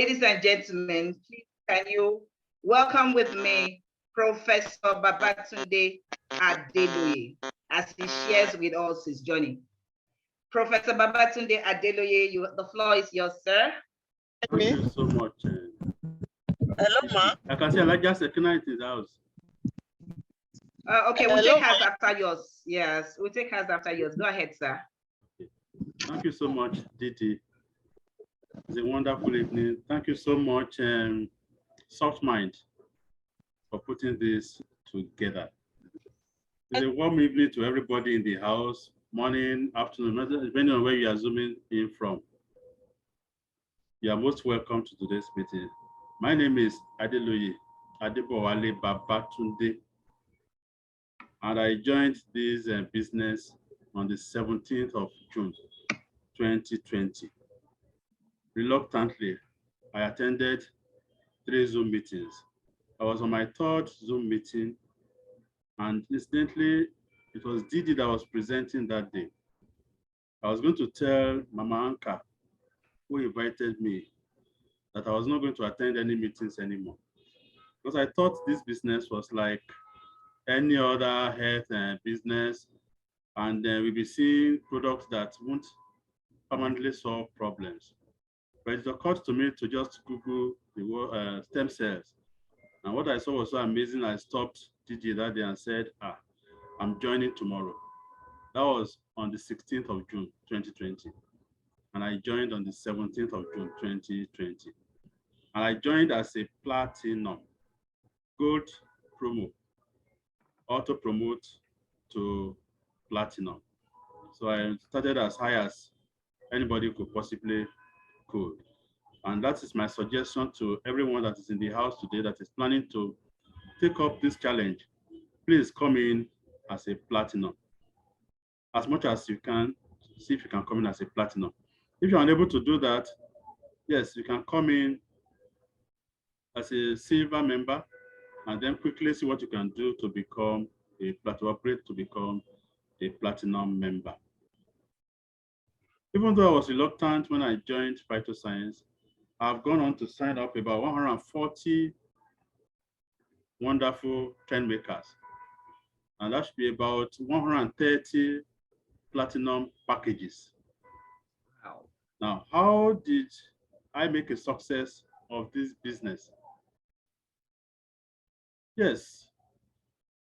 Ladies and gentlemen, please can you welcome with me Professor Babatunde Adeloye as he shares with us his journey. Professor Babatunde Adeloye, the floor is yours, sir. Thank you so much. Hello, ma. I can see Elijah Sekina in the house. Okay, we'll take hers after yours. Yes, we'll take hers after yours. Go ahead, sir. Okay. Thank you so much, Didi. It's a wonderful evening. Thank you so much, Soft Mind, for putting this together. It's a warm evening to everybody in the house, morning, afternoon, depending on where you are zooming in from. You are most welcome to today's meeting. My name is Adeloye Adebowale Babatunde, and I joined this business on the 17th of June, 2020. Reluctantly, I attended 3 Zoom meetings. I was on my 3rd Zoom meeting, and incidentally, it was Didi that was presenting that day. I was going to tell Mama Anka, who invited me, that I was not going to attend any meetings anymore, because I thought this business was like any other health business, and we'll be seeing products that won't permanently solve problems. But it occurred to me to just Google the word stem cells. And what I saw was so amazing, I stopped Gigi that day and said, I'm joining tomorrow. That was on the 16th of June, 2020. And I joined on the 17th of June, 2020. And I joined as a platinum, gold promo, auto promote to platinum. So I started as high as anybody could possibly could. And that is my suggestion to everyone that is in the house today that is planning to take up this challenge. Please come in as a platinum. As much as you can, see if you can come in as a platinum. If you're unable to do that, yes, you can come in as a silver member and then quickly see what you can do to become a platinum, upgrade to become a platinum member. Even though I was reluctant when I joined Phytoscience, I've gone on to sign up about 140 wonderful trend makers. And that should be about 130 platinum packages. Wow. Now, how did I make a success of this business? Yes,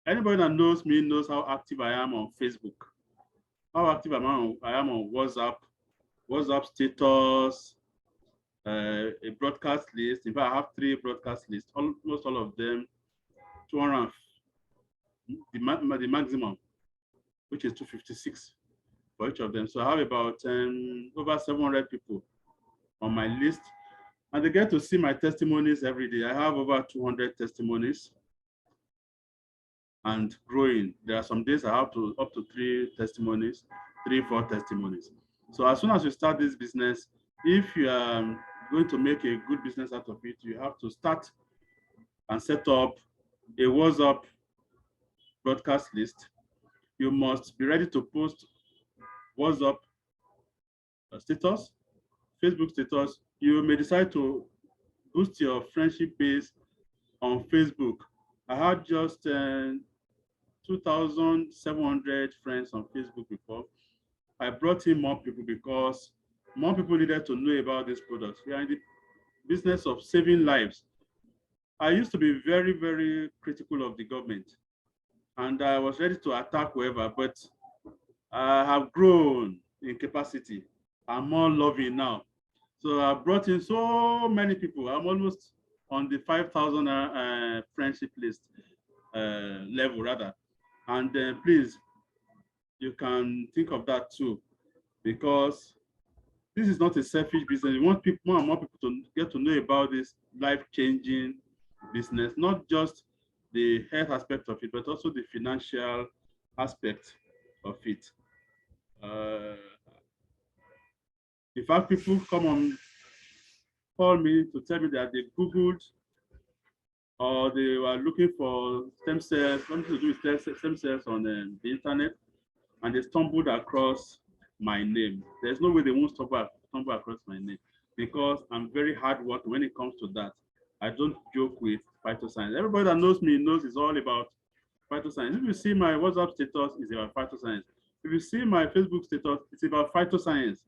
anybody that knows me knows how active I am on Facebook, how active I am on WhatsApp status, a broadcast list. In fact, I have 3 broadcast lists, almost all of them, 200, the maximum, which is 256 for each of them. So I have about over 700 people on my list, and they get to see my testimonies every day. I have over 200 testimonies and growing. There are some days I have up to 3 testimonies, 3, 4 testimonies. So as soon as you start this business, if you are going to make a good business out of it, you have to start and set up a WhatsApp broadcast list. You must be ready to post WhatsApp status, Facebook status. You may decide to boost your friendship base on Facebook. I had just 2,700 friends on Facebook before. I brought in more people because more people needed to know about this product. We are in the business of saving lives. I used to be very, very critical of the government, and I was ready to attack whoever, but I have grown in capacity. I'm more loving now. So I brought in so many people. I'm almost on the 5,000 friendship list level rather. And please, you can think of that too, because this is not a selfish business. We want people, more and more people to get to know about this life-changing business, not just the health aspect of it, but also the financial aspect of it. In fact, people call me to tell me that they Googled or they were looking for stem cells, something to do with stem cells on the internet, and they stumbled across my name. There's no way they won't stumble across my name, because I'm very hard work when it comes to that. I don't joke with phytoscience. Everybody that knows me knows it's all about phytoscience. If you see my WhatsApp status, it's about phytoscience. If you see my Facebook status, it's about phytoscience.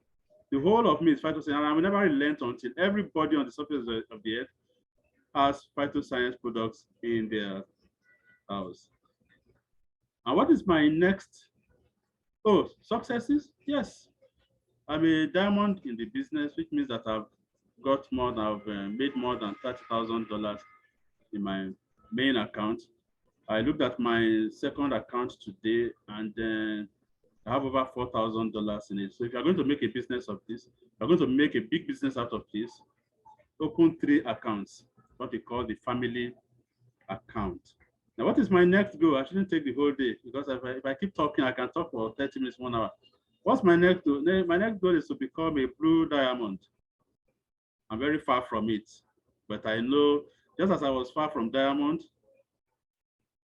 The whole of me is phytoscience, and I will never relent until everybody on the surface of the earth has phytoscience products in their house. And what is my next? Oh, successes? Yes. I'm a diamond in the business, which means that I've made more than $30,000 in my main account. I looked at my second account today, and then I have over $4,000 in it. So if you're going to make a business of this, you're going to make a big business out of this, open 3 accounts, what we call the family account. Now, what is my next goal? I shouldn't take the whole day, because if I keep talking, I can talk for 30 minutes, 1 hour. What's my next goal? My next goal is to become a blue diamond. I'm very far from it, but I know, just as I was far from diamond,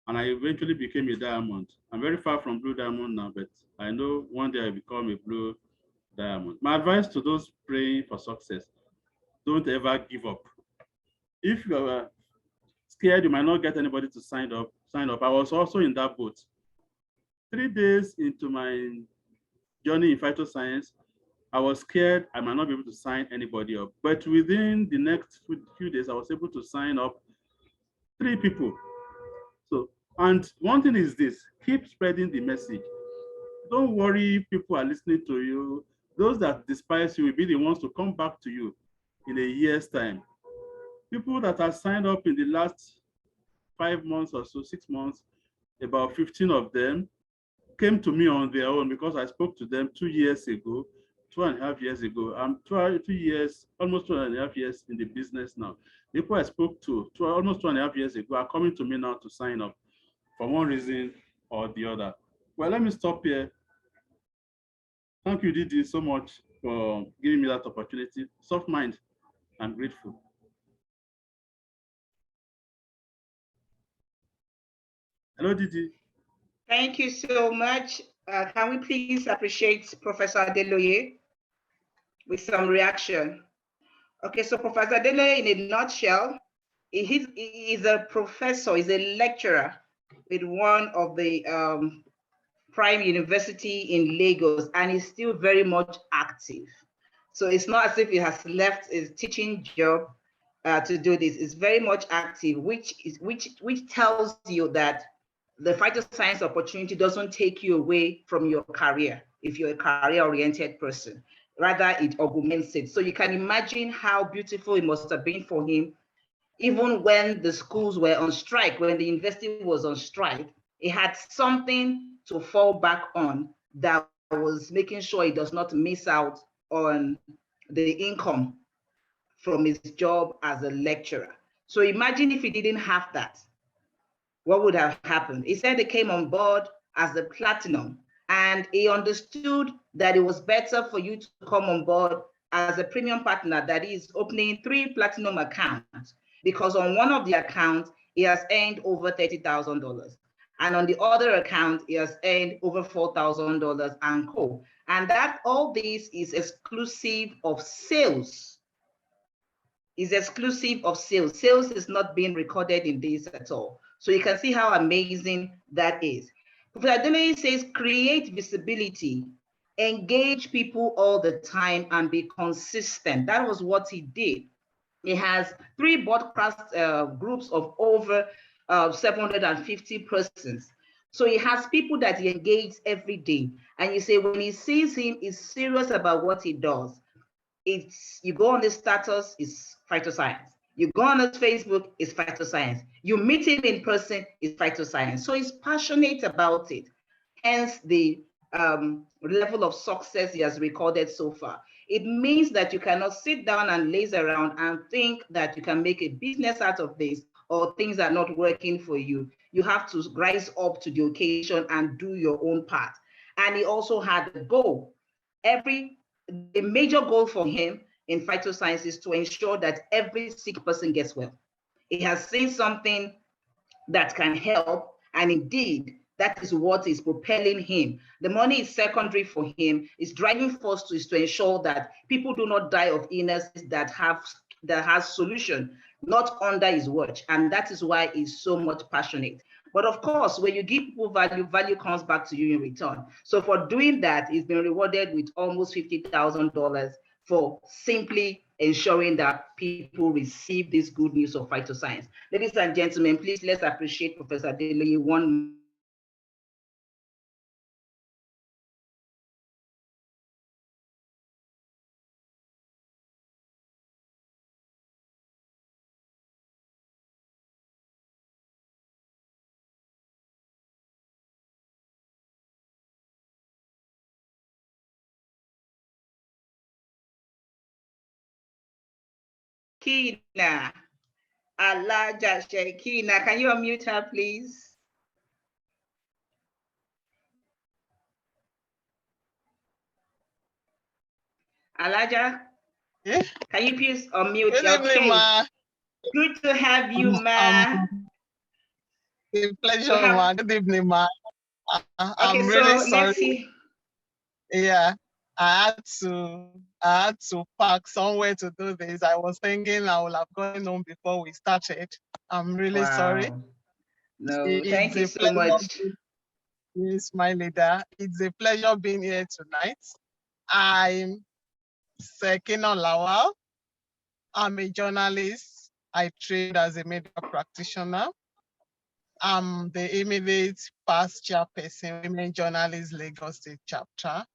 and I eventually became a diamond. I'm very far from blue diamond now, but I know one day I become a blue diamond. My advice to those praying for success: don't ever give up. If you are scared you might not get anybody to sign up. I was also in that boat. 3 days into my journey in phytoscience, I was scared I might not be able to sign anybody up. But within the next few days, I was able to sign up 3 people. So, and one thing is this: keep spreading the message. Don't worry if people are listening to you. Those that despise you will be the ones to come back to you in a year's time. People that are signed up in the last 5 months or so, 6 months, about 15 of them came to me on their own, because I spoke to them 2 years ago, 2.5 years ago. I'm 2 years, almost 2.5 years in the business now. People I spoke to almost 2.5 years ago are coming to me now to sign up for one reason or the other. Well, let me stop here. Thank you, Didi, so much for giving me that opportunity. Soft mind, I'm grateful. Hello, Didi. Thank you so much. Can we please appreciate Professor Adeloye with some reaction? Okay, so Professor Adeloye, in a nutshell, he is a professor, he's a lecturer with one of the prime university in Lagos, and he's still very much active. So it's not as if he has left his teaching job to do this. It's very much active, which tells you that the phytoscience opportunity doesn't take you away from your career if you're a career-oriented person. Rather, it augments it. So you can imagine how beautiful it must have been for him, even when the schools were on strike, when the university was on strike. He had something to fall back on that was making sure he does not miss out on the income from his job as a lecturer. So imagine if he didn't have that, what would have happened? He said he came on board as a platinum, and he understood that it was better for you to come on board as a premium partner, that is opening 3 platinum accounts, because on one of the accounts, he has earned over $30,000. And on the other account, he has earned over $4,000 and co. And that all this is exclusive of sales. Is exclusive of sales. Sales is not being recorded in this at all. So you can see how amazing that is. Professor Adeloye says, create visibility, engage people all the time, and be consistent. That was what he did. He has 3 broadcast groups of over 750 persons. So he has people that he engages every day. And you say, when he sees him, he's serious about what he does. You go on the status, it's phytoscience. You go on his Facebook, it's phytoscience. You meet him in person, it's phytoscience. So he's passionate about it. Hence the level of success he has recorded so far. It means that you cannot sit down and laze around and think that you can make a business out of this, or things are not working for you. You have to rise up to the occasion and do your own part. And he also had a goal. The major goal for him in phytoscience is to ensure that every sick person gets well. He has seen something that can help, and indeed, That is what is propelling him. The money is secondary for him. His driving force is to ensure that people do not die of illnesses that has solution, not under his watch. And that is why he's so much passionate. But of course, when you give people value, value comes back to you in return. So for doing that, he's been rewarded with almost $50,000 for simply ensuring that people receive this good news of phytoscience. Ladies and gentlemen, please let's appreciate Professor Adeloye one. Kina, Alaja Shekina, can you unmute her, please? Alaja, Yeah. can you please unmute? Good evening, ma. Good to have you, ma. A pleasure, ma. Good evening, ma. I'm really sorry. Let's see. Yeah, I had to park somewhere to do this. I was thinking I would have gone home before we started. I'm really sorry. No, thank It's you a so much. Yes, my leader. It's a pleasure being here tonight. I'm Sekina Lawal. I'm a journalist. I trained as a media practitioner. I'm the immediate past chairperson, Women Journalists Lagos State Chapter.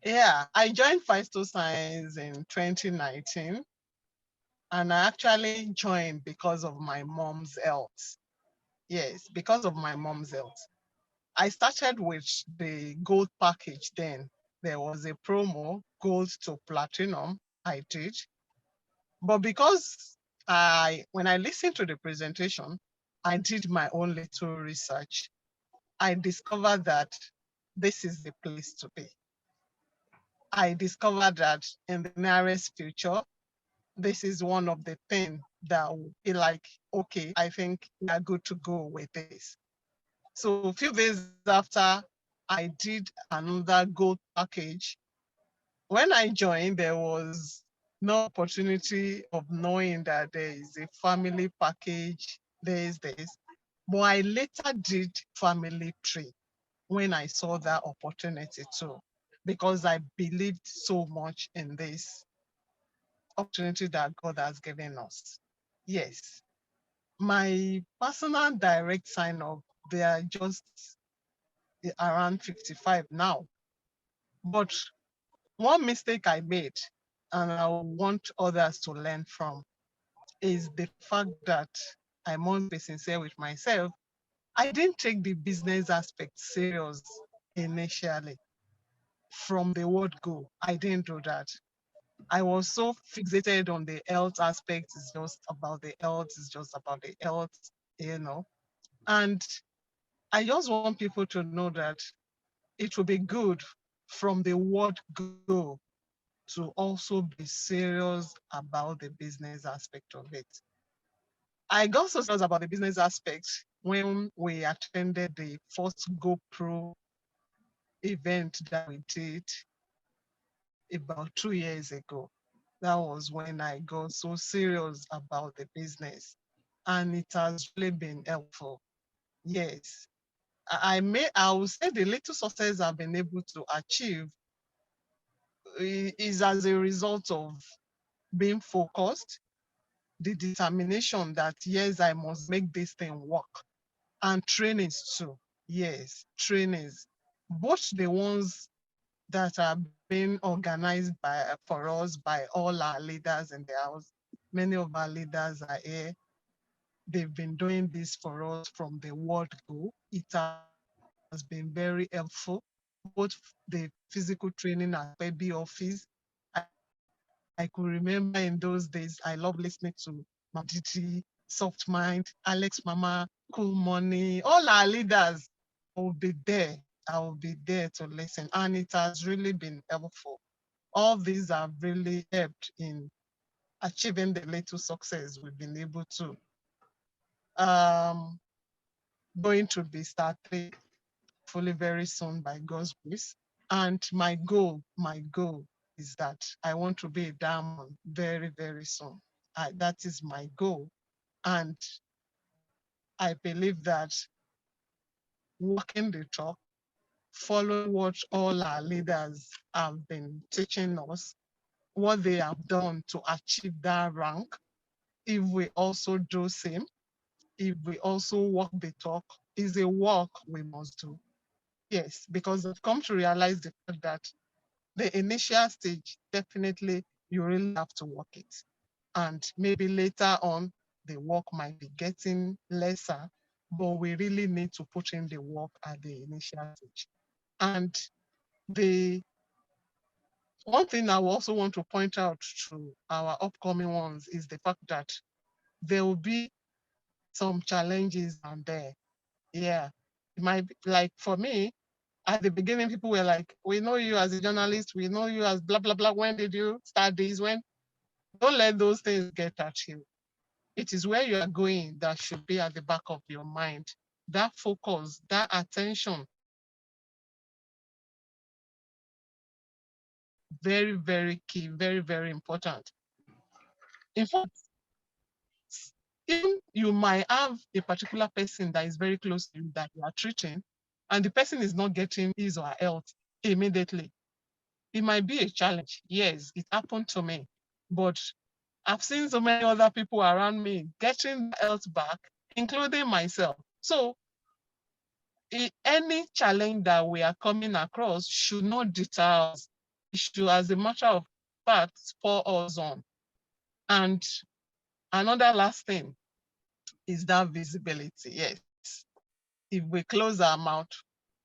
Yeah, I joined Phytoscience in 2019, and I actually joined because of my mom's health. Yes, because of my mom's health. I started with the gold package then. There was a promo, gold to platinum, I did. But because when I listened to the presentation, I did my own little research. I discovered that this is the place to be. I discovered that in the nearest future, this is one of the things that will be like, okay, I think we are good to go with this. So a few days after, I did another gold package. When I joined, there was no opportunity of knowing that there is a family package, there is this. But I later did family tree when I saw that opportunity too, because I believed so much in this opportunity that God has given us. Yes, my personal direct sign up, they are just around 55 now. But one mistake I made, and I want others to learn from, is the fact that I must be sincere with myself. I didn't take the business aspect serious initially. From the word go, I didn't do that. I was so fixated on the health aspect. It's just about the health. It's just about the health, you know. And I just want people to know that it will be good from the word go to also be serious about the business aspect of it. I got so serious about the business aspect when we attended the first GoPro event that we did about 2 years ago. That was when I got so serious about the business. And it has really been helpful. Yes. I will say the little success I've been able to achieve is as a result of being focused, the determination that yes, I must make this thing work. And trainings too. Yes, trainings. Both the ones that are being organized for us by all our leaders in the house. Many of our leaders are here. They've been doing this for us from the word go. It has been very helpful, both the physical training at Baby Office. I could remember in those days, I love listening to Mama Didi, Soft Mind, Alex Mama, Cool Money, all our leaders. I will be there to listen. And it has really been helpful. All these have really helped in achieving the little success we've been able to. Um, going to be starting fully very soon by God's grace. And my goal is that I want to be a diamond very, very soon. That is my goal. And I believe that walking the talk, following what all our leaders have been teaching us, what they have done to achieve that rank, if we also do same, if we also walk the talk, is a walk we must do. Yes, because I've come to realize the fact that the initial stage, definitely you really have to work it. And maybe later on, the work might be getting lesser, but we really need to put in the work at the initial stage. And the one thing I also want to point out to our upcoming ones is the fact that there will be some challenges out there. Yeah, it might be like for me, at the beginning, people were like, we know you as a journalist, we know you as blah, blah, blah. When did you start this? When? Don't let those things get at you. It is where you are going that should be at the back of your mind. That focus, that attention, very, very key, very, very important. In fact, even you might have a particular person that is very close to you that you are treating, and the person is not getting his or her health immediately. It might be a challenge. Yes, it happened to me. But I've seen so many other people around me getting health back, including myself. So any challenge that we are coming across should not deter us. It should, as a matter of fact, spur us on. And another last thing is that visibility. Yes. If we close our mouth,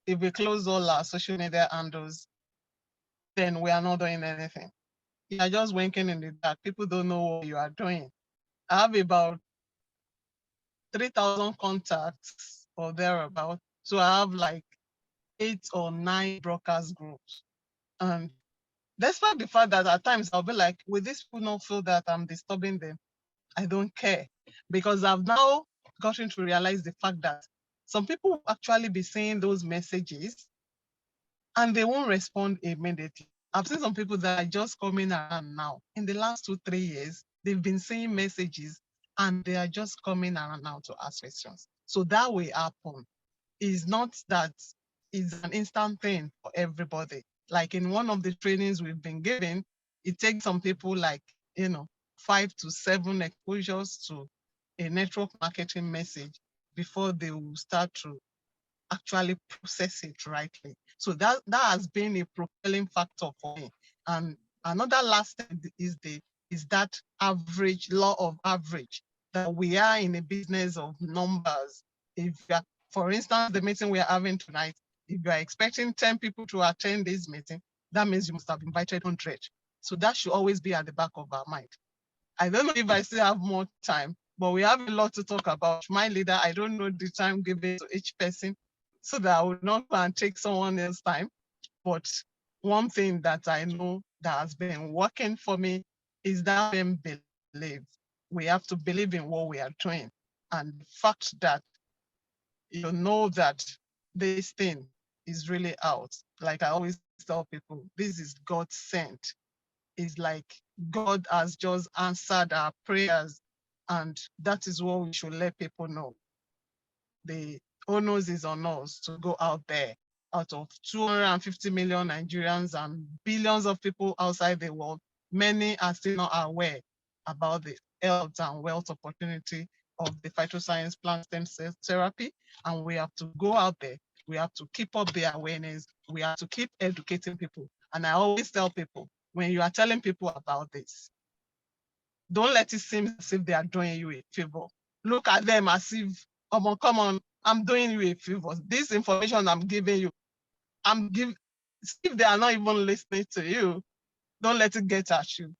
if we close all our social media handles, then we are not doing anything. You are just winking in the dark. People don't know what you are doing. I have about 3,000 contacts or thereabout. So I have like 8 or 9 broadcast groups. And despite the fact that at times I'll be like, will these people not feel that I'm disturbing them? I don't care. Because I've now gotten to realize the fact that some people will actually be seeing those messages and they won't respond immediately. I've seen some people that are just coming around now. In the last 2, 3 years, they've been seeing messages and they are just coming around now to ask questions. So that will happen. It's not that it's an instant thing for everybody. Like in one of the trainings we've been given, it takes some people like, 5 to 7 exposures to a network marketing message before they will start to actually process it rightly. So that has been a propelling factor for me. And another last thing is that average law of average, that we are in a business of numbers. If you are, for instance, the meeting we are having tonight, if you are expecting 10 people to attend this meeting, that means you must have invited 100. So that should always be at the back of our mind. I don't know if I still have more time, but we have a lot to talk about. My leader, I don't know the time given to each person so that I would not go and take someone else's time. But one thing that I know that has been working for me is that being believe. We have to believe in what we are doing. And the fact that you know that this thing is really out. Like I always tell people, this is God sent. It's like God has just answered our prayers. And that is what we should let people know. The onus is on us to go out there. Out of 250 million Nigerians and billions of people outside the world, many are still not aware about the health and wealth opportunity of the phytoscience plant stem cell therapy. And we have to go out there. We have to keep up the awareness. We have to keep educating people. And I always tell people, when you are telling people about this, don't let it seem as if they are doing you a favor. Look at them as if, come on, I'm doing you a favor. This information I'm giving you, if they are not even listening to you, don't let it get at you.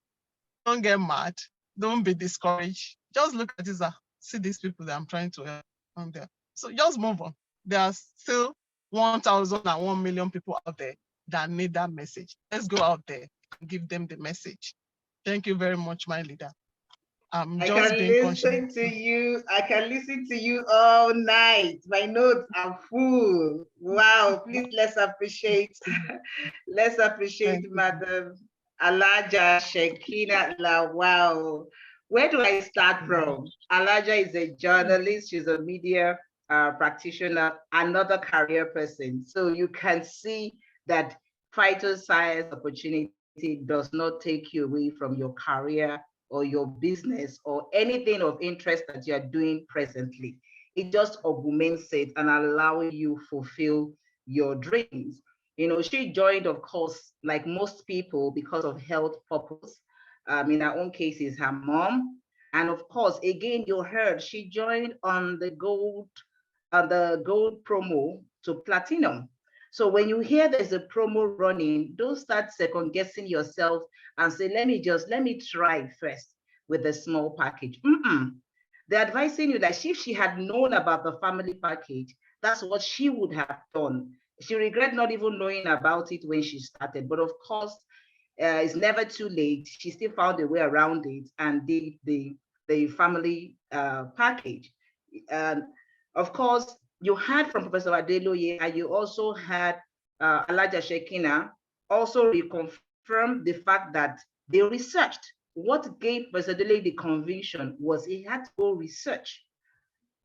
Don't get mad. Don't be discouraged. Just look at this. See these people that I'm trying to help on there. So just move on. There are still 1,001 million people out there that need that message. Let's go out there and give them the message. Thank you very much, my leader. I'm I just can being listen to you. I can listen to you all night. My notes are full. Wow. Please let's appreciate. Let's appreciate Thank you. Madam Alaja Shekina Lawal. Where do I start from? Alaja is a journalist. She's a media practitioner, another career person. So you can see that phytoscience opportunity does not take you away from your career or your business or anything of interest that you're doing presently. It just augments it and allowing you fulfill your dreams. You know, she joined, of course, like most people, because of health purpose. In her own case, is her mom. And of course, again, you heard she joined on the gold promo to platinum. So when you hear there's a promo running, don't start second guessing yourself and say, let me try first with a small package. They're advising you that if she had known about the family package, that's what she would have done. She regret not even knowing about it when she started. But of course, it's never too late. She still found a way around it and did the family package. And of course, you heard from Professor Adeloye, and you also had Alaja Shekina also reconfirm the fact that they researched. What gave Professor Adeloye the conviction was he had to go research.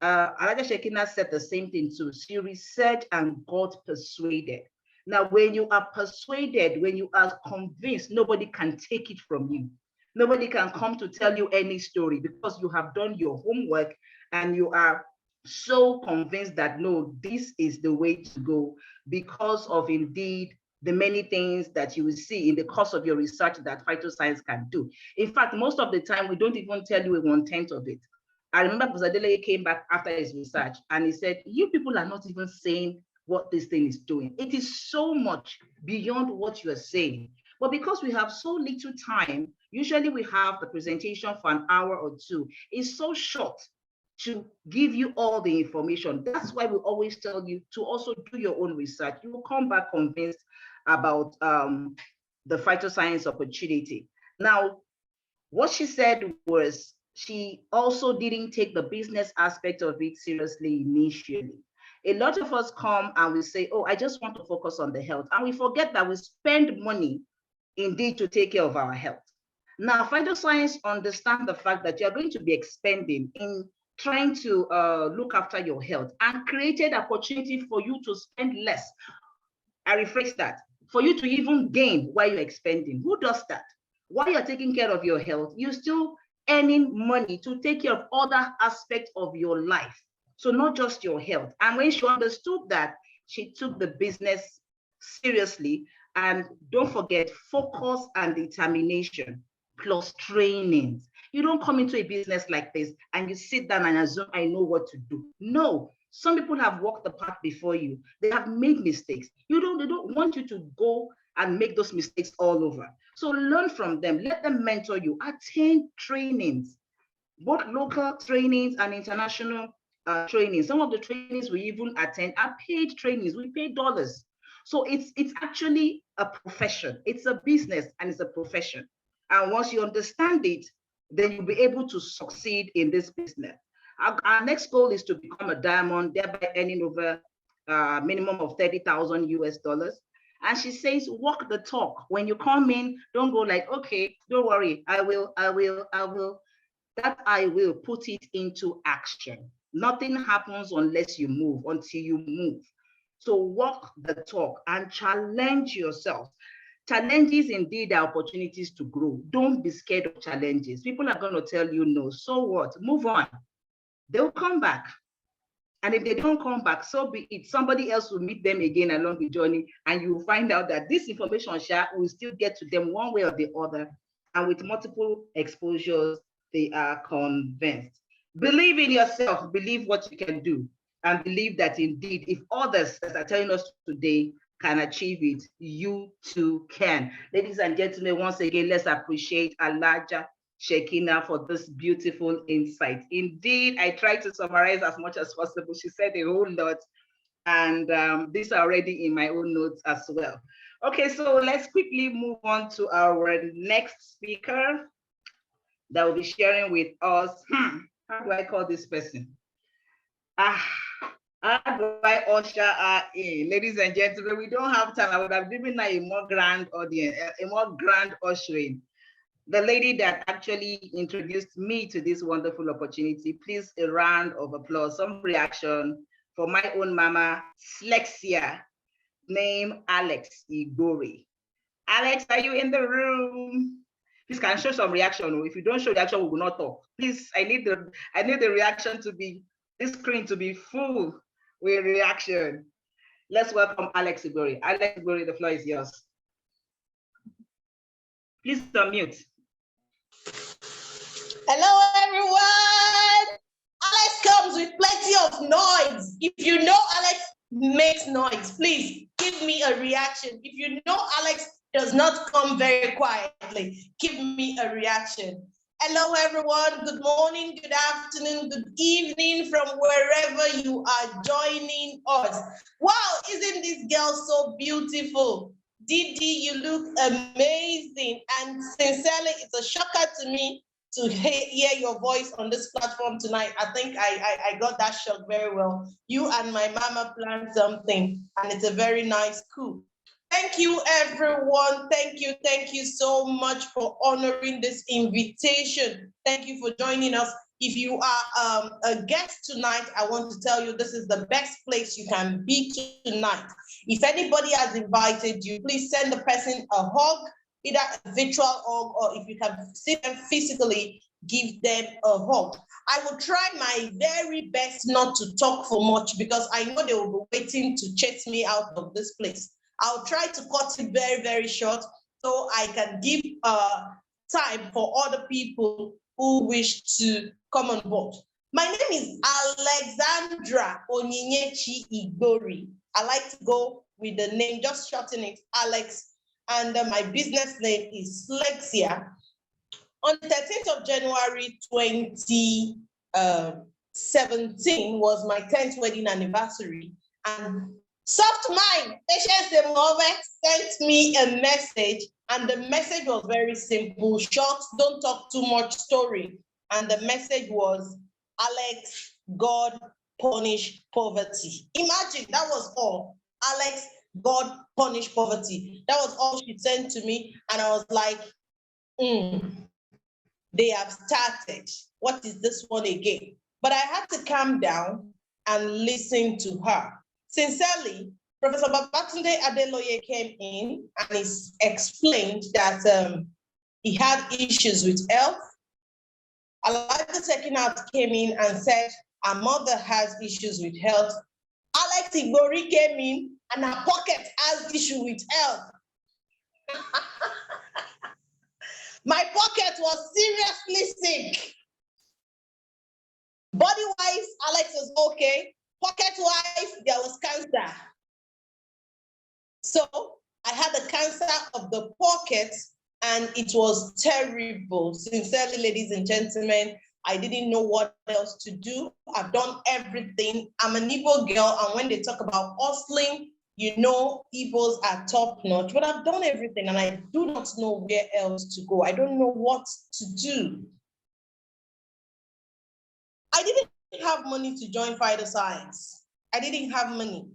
Alaja Shekina said the same thing too. She researched and got persuaded. Now, when you are persuaded, when you are convinced, nobody can take it from you. Nobody can come to tell you any story because you have done your homework and you are so convinced that no, this is the way to go because of indeed the many things that you will see in the course of your research that phytoscience can do. In fact, most of the time, we don't even tell you a 1/10 of it. I remember Professor Delay came back after his research and he said, you people are not even saying what this thing is doing. It is so much beyond what you are saying. But because we have so little time, usually we have the presentation for an hour or two. It's so short to give you all the information. That's why we always tell you to also do your own research. You will come back convinced about the phytoscience opportunity. Now, what she said was she also didn't take the business aspect of it seriously initially. A lot of us come and we say, oh, I just want to focus on the health. And we forget that we spend money indeed to take care of our health. Now, phytoscience understand the fact that you're going to be expending in trying to look after your health and created opportunity for you to spend less. I rephrase that, for you to even gain while you're expending. Who does that? While you're taking care of your health, you're still earning money to take care of other aspects of your life. So not just your health. And when she understood that, she took the business seriously. And don't forget, focus and determination plus trainings. You don't come into a business like this and you sit down and assume I know what to do. No, some people have walked the path before you. They have made mistakes. They don't want you to go and make those mistakes all over. So learn from them. Let them mentor you. Attend trainings, both local trainings and international trainings. Some of the trainings we even attend are paid trainings. We pay dollars. So it's actually a profession. It's a business and it's a profession. And once you understand it, then you'll be able to succeed in this business. Our next goal is to become a diamond, thereby earning over a minimum of 30,000 US dollars. And she says, walk the talk. When you come in, don't go like, okay, don't worry, I will. That I will put it into action. Nothing happens unless you move, until you move. So walk the talk and challenge yourself. Challenges indeed are opportunities to grow. Don't be scared of challenges. People are going to tell you no. So what? Move on. They'll come back. And if they don't come back, so be it. Somebody else will meet them again along the journey, and you will find out that this information will still get to them one way or the other. And with multiple exposures, they are convinced. Believe in yourself, believe what you can do, and believe that indeed, if others that are telling us today can achieve it, you too can. Ladies and gentlemen, once again, let's appreciate Alaja Shekina for this beautiful insight. Indeed, I tried to summarize as much as possible. She said a whole lot, and these are already in my own notes as well. Okay, so let's quickly move on to our next speaker. that will be sharing with us. How do I call this person? How do I usher her in? Ladies and gentlemen, we don't have time. I would have given her a more grand audience, a more grand ushering. The lady that actually introduced me to this wonderful opportunity. Please, a round of applause, some reaction for my own mama, Slexia, name Alex Igori. Alex, are you in the room? Please can show some reaction. If you don't show reaction, we will not talk. Please, I need the reaction to be, this screen to be full with reaction. Let's welcome Alex Igori. Alex Igori, the floor is yours. Please unmute. Hello, everyone. Alex comes with plenty of noise. If you know Alex makes noise, please give me a reaction. If you know Alex does not come very quietly, give me a reaction. Hello, everyone. Good morning, good afternoon, good evening from wherever you are joining us. Wow, isn't this girl so beautiful? Didi, you look amazing. And sincerely, it's a shocker to me to hear your voice on this platform tonight. I think I got that shock very well. You and my mama planned something, and it's a very nice coup. Thank you, everyone. Thank you so much for honoring this invitation. Thank you for joining us. If you are a guest tonight, I want to tell you this is the best place you can be tonight. If anybody has invited you, please send the person a hug, either a virtual hug, or if you can see them physically, give them a hug. I will try my very best not to talk for much because I know they will be waiting to chase me out of this place. I'll try to cut it very, very short so I can give time for other people who wish to come on board. My name is Alexandra Onyinyechi Igori. I like to go with the name, just shorten it, Alex. And my business name is Slexia. On the 13th of January 2017 was my 10th wedding anniversary. And Soft Mind, Patience sent me a message, and the message was very simple, short, don't talk too much story. And the message was, Alex, God punish poverty. Imagine, that was all. Alex, God punish poverty. That was all she sent to me. And I was like, they have started. What is this one again? But I had to calm down and listen to her. Sincerely, Professor Babatunde Adeloye came in and he explained that he had issues with health. Alaja Sekinat came in and said, our mother has issues with health. Alex Igori came in and her pocket has issue with health. My pocket was seriously sick. Body-wise, Alex was okay. Pocket-wise, there was cancer. So I had the cancer of the pocket and it was terrible. Sincerely, ladies and gentlemen, I didn't know what else to do. I've done everything. I'm an Igbo girl, and when they talk about hustling, you know, Igbos are top notch, but I've done everything and I do not know where else to go. I don't know what to do. I didn't have money to join Phytoscience. I didn't have money.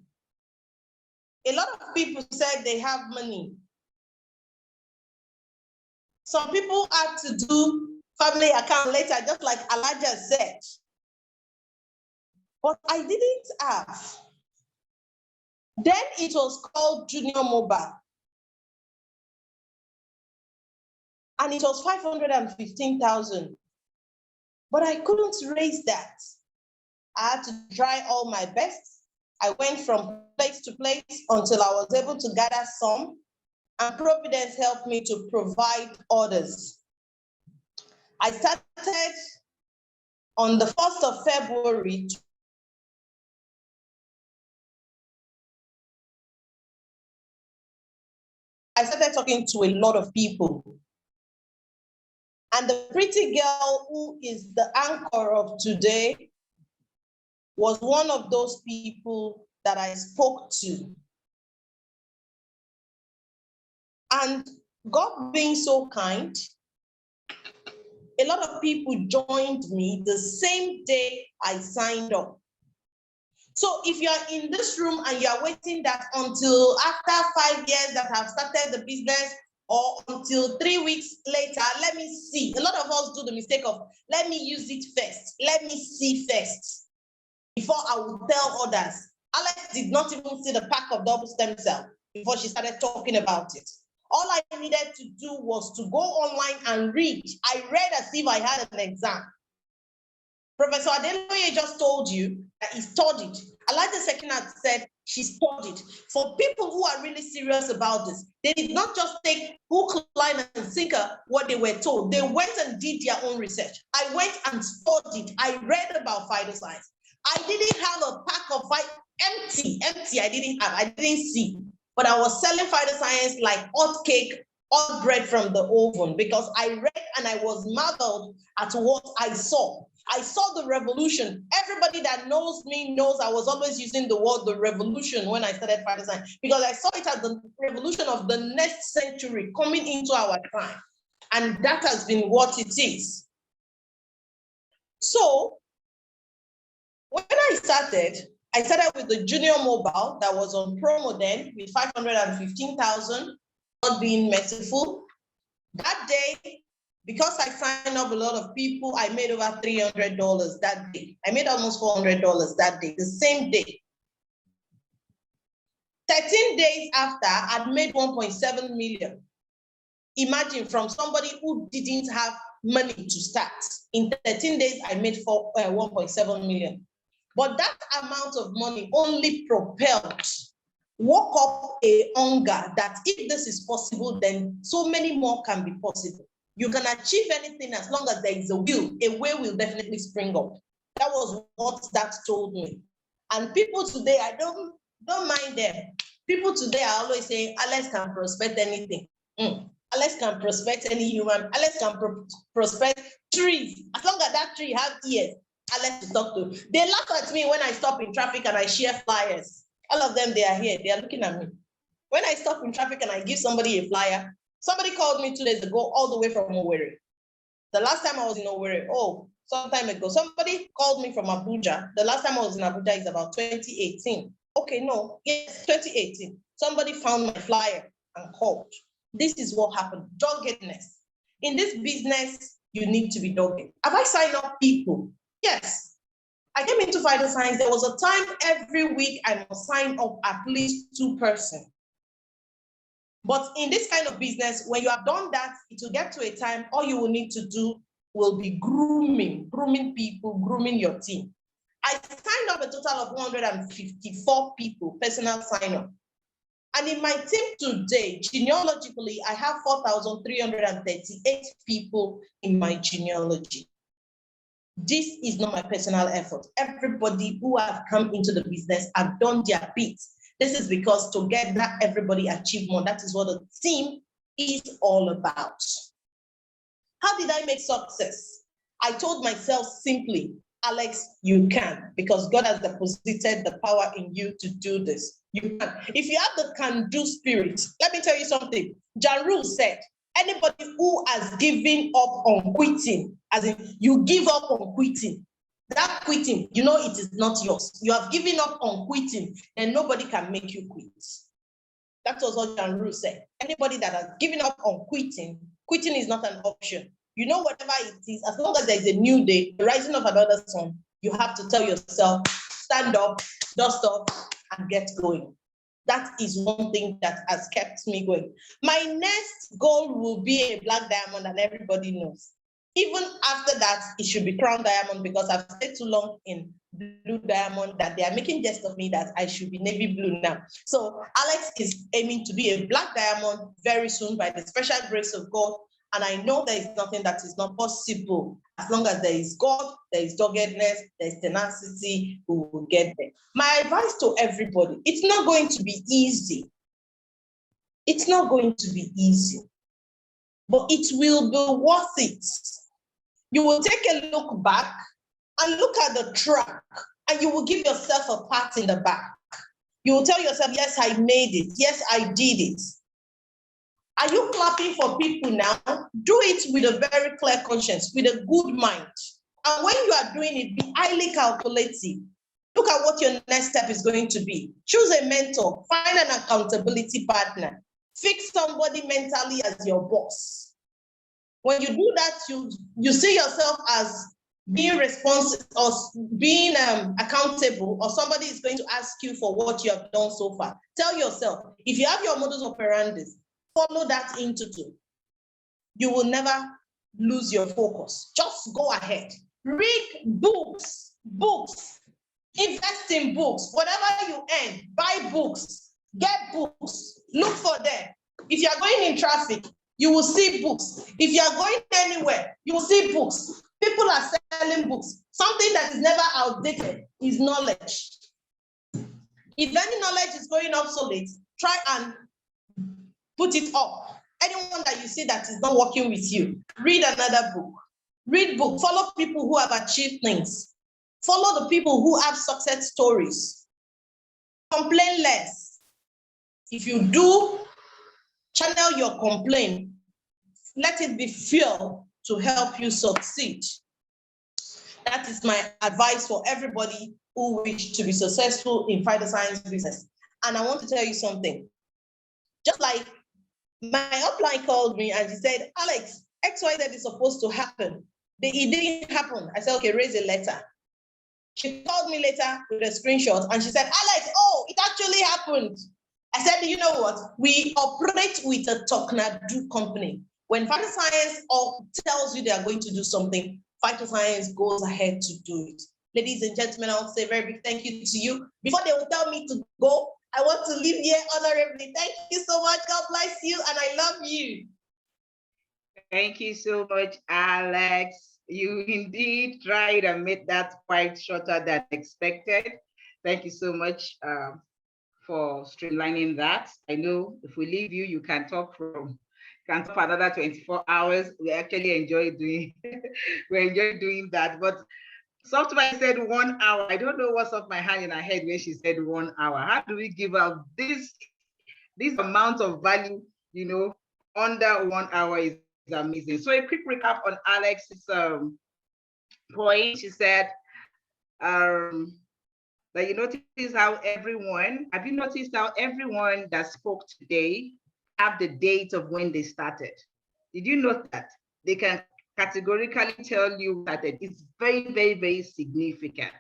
A lot of people said they have money. Some people had to do family account later, just like Alaja said. But I didn't have. Then it was called Junior Mobile. And it was 515,000. But I couldn't raise that. I had to try all my best. I went from place to place until I was able to gather some, and Providence helped me to provide orders. I started on the 1st of February. I started talking to a lot of people. And the pretty girl who is the anchor of today was one of those people that I spoke to. And God being so kind, a lot of people joined me the same day I signed up. So if you are in this room and you are waiting that until after 5 years that I've started the business, or until 3 weeks later, let me see. A lot of us do the mistake of, let me use it first. Let me see first before I will tell others. Alex did not even see the pack of double stem cell before she started talking about it. All I needed to do was to go online and read. I read as if I had an exam. Professor Adeloye just told you that he studied. Alhaja Sekinat said she studied. For people who are really serious about this, they did not just take hook, line, and sinker what they were told. They went and did their own research. I went and studied. I read about phytoscience. I didn't have a pack of empty. I didn't see. But I was selling phytoscience like hot cake, hot bread from the oven, because I read and I was marveled at what I saw. I saw the revolution. Everybody that knows me knows I was always using the word the revolution when I started Phytoscience, because I saw it as the revolution of the next century coming into our time. And that has been what it is. So when I started with the junior mobile that was on promo then with 515,000, not being merciful. That day, because I signed up a lot of people, I made over $300 that day. I made almost $400 that day, the same day. 13 days after, I'd made 1.7 million. Imagine, from somebody who didn't have money to start. In 13 days, I made 1.7 million. But that amount of money only propelled, woke up a hunger that if this is possible, then so many more can be possible. You can achieve anything as long as there is a will. A way will definitely spring up. That was what that told me. And people today, I don't mind them. People today are always saying, Alex can prospect anything. Alex can prospect any human. Alex can prospect trees. As long as that tree has ears, Alex to talk to. They laugh at me when I stop in traffic and I share flyers. All of them, they are here. They are looking at me. When I stop in traffic and I give somebody a flyer, somebody called me 2 days ago, all the way from Owerri. The last time I was in Owerri, some time ago, somebody called me from Abuja. The last time I was in Abuja is about 2018. Okay, no, yes, 2018. Somebody found my flyer and called. This is what happened, doggedness. In this business, you need to be dogged. Have I signed up people? Yes. I came into Phytoscience. There was a time every week I must sign up at least 2 persons. But in this kind of business, when you have done that, it will get to a time, all you will need to do will be grooming people, grooming your team. I signed up a total of 154 people, personal sign-up. And in my team today, genealogically, I have 4,338 people in my genealogy. This is not my personal effort. Everybody who have come into the business have done their bit. This is because together, everybody achieve more. That is what the team is all about. How did I make success? I told myself simply, Alex, you can, because God has deposited the power in you to do this. You can. If you have the can-do spirit, let me tell you something. Janru said, anybody who has given up on quitting, as in you give up on quitting, that quitting, you know it is not yours. You have given up on quitting, and nobody can make you quit. That was what Janru said. Anybody that has given up on quitting, quitting is not an option. You know, whatever it is, as long as there is a new day, the rising of another sun, you have to tell yourself, stand up, dust off, and get going. That is one thing that has kept me going. My next goal will be a black diamond, and everybody knows. Even after that, it should be crown diamond, because I've stayed too long in blue diamond that they are making jest of me that I should be navy blue now. So Alex is aiming to be a black diamond very soon by the special grace of God. And I know there is nothing that is not possible. As long as there is God, there is doggedness, there is tenacity, we will get there. My advice to everybody, it's not going to be easy. It's not going to be easy, but it will be worth it. You will take a look back and look at the track, and you will give yourself a pat in the back. You will tell yourself, yes, I made it. Yes, I did it. Are you clapping for people now? Do it with a very clear conscience, with a good mind. And when you are doing it, be highly calculative. Look at what your next step is going to be. Choose a mentor, find an accountability partner, fix somebody mentally as your boss. When you do that, you see yourself as being responsible or being accountable, or somebody is going to ask you for what you have done so far. Tell yourself, if you have your modus operandi, follow that into it. You will never lose your focus. Just go ahead. Read books, invest in books. Whatever you earn, buy books, get books, look for them. If you are going in traffic, you will see books. If you are going anywhere, you will see books. People are selling books. Something that is never outdated is knowledge. If any knowledge is going obsolete, try and put it up. Anyone that you see that is not working with you, read another book. Read book. Follow people who have achieved things. Follow the people who have success stories. Complain less. If you do channel your complaint, let it be fuel to help you succeed. That is my advice for everybody who wish to be successful in phytoscience business. And I want to tell you something. Just like my upline called me and she said, Alex, XYZ is supposed to happen. It didn't happen. I said, okay, raise a letter. She called me later with a screenshot and she said, Alex, oh, it actually happened. I said, you know what? We operate with a talk-na-do company. When Phytoscience tells you they are going to do something, Phytoscience goes ahead to do it. Ladies and gentlemen, I want to say a very big thank you to you. Before they will tell me to go, I want to leave here honorably. Thank you so much. God bless you, and I love you. Thank you so much, Alex. You indeed tried and made that quite shorter than expected. Thank you so much for streamlining that. I know if we leave you, you can talk for another 24 hours. We actually enjoy doing that. But Software said 1 hour. I don't know what's off my hand in her head when she said 1 hour. How do we give out this amount of value, under 1 hour is amazing. So a quick recap on Alex's point. She said that you notice how have you noticed how everyone that spoke today have the date of when they started? Did you note that? They can categorically tell you that it's very, very, very significant,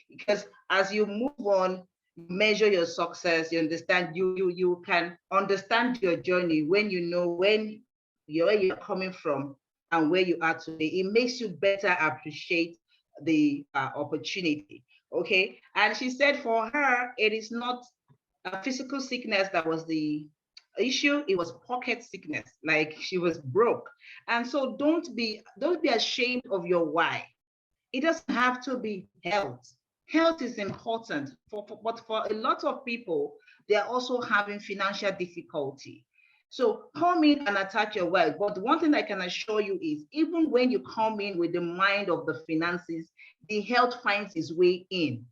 because as you move on, measure your success, you understand, you can understand your journey when you know where you're coming from and where you are today. It makes you better appreciate the opportunity. Okay. And she said for her, it is not a physical sickness that was the issue. It was pocket sickness, like she was broke. And so don't be ashamed of your why. It doesn't have to be health. Health is important, but for a lot of people, they are also having financial difficulty. So come in and attack your wealth. But one thing I can assure you is, even when you come in with the mind of the finances, the health finds its way in.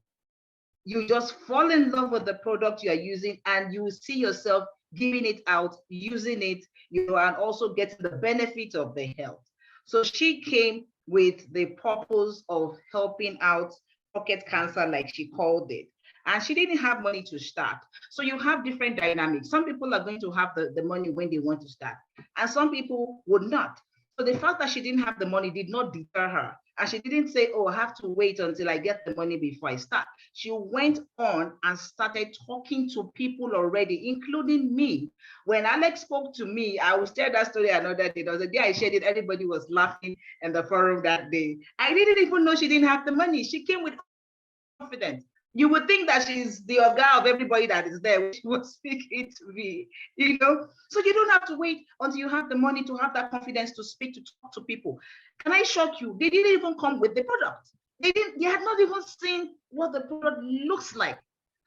You just fall in love with the product you are using, and you will see yourself giving it out, using it, and also getting the benefit of the health. So she came with the purpose of helping out pocket cancer, like she called it. And she didn't have money to start. So you have different dynamics. Some people are going to have the money when they want to start, and some people would not. So the fact that she didn't have the money did not deter her. And she didn't say, oh, I have to wait until I get the money before I start. She went on and started talking to people already, including me. When Alex spoke to me, I will share that story another day. There was a day I shared it, everybody was laughing in the forum that day. I didn't even know she didn't have the money. She came with confidence. You would think that she's the guy of everybody that is there when she was speaking to me, So you don't have to wait until you have the money to have that confidence to speak, to talk to people. Can I shock you? They didn't even come with the product. They had not even seen what the product looks like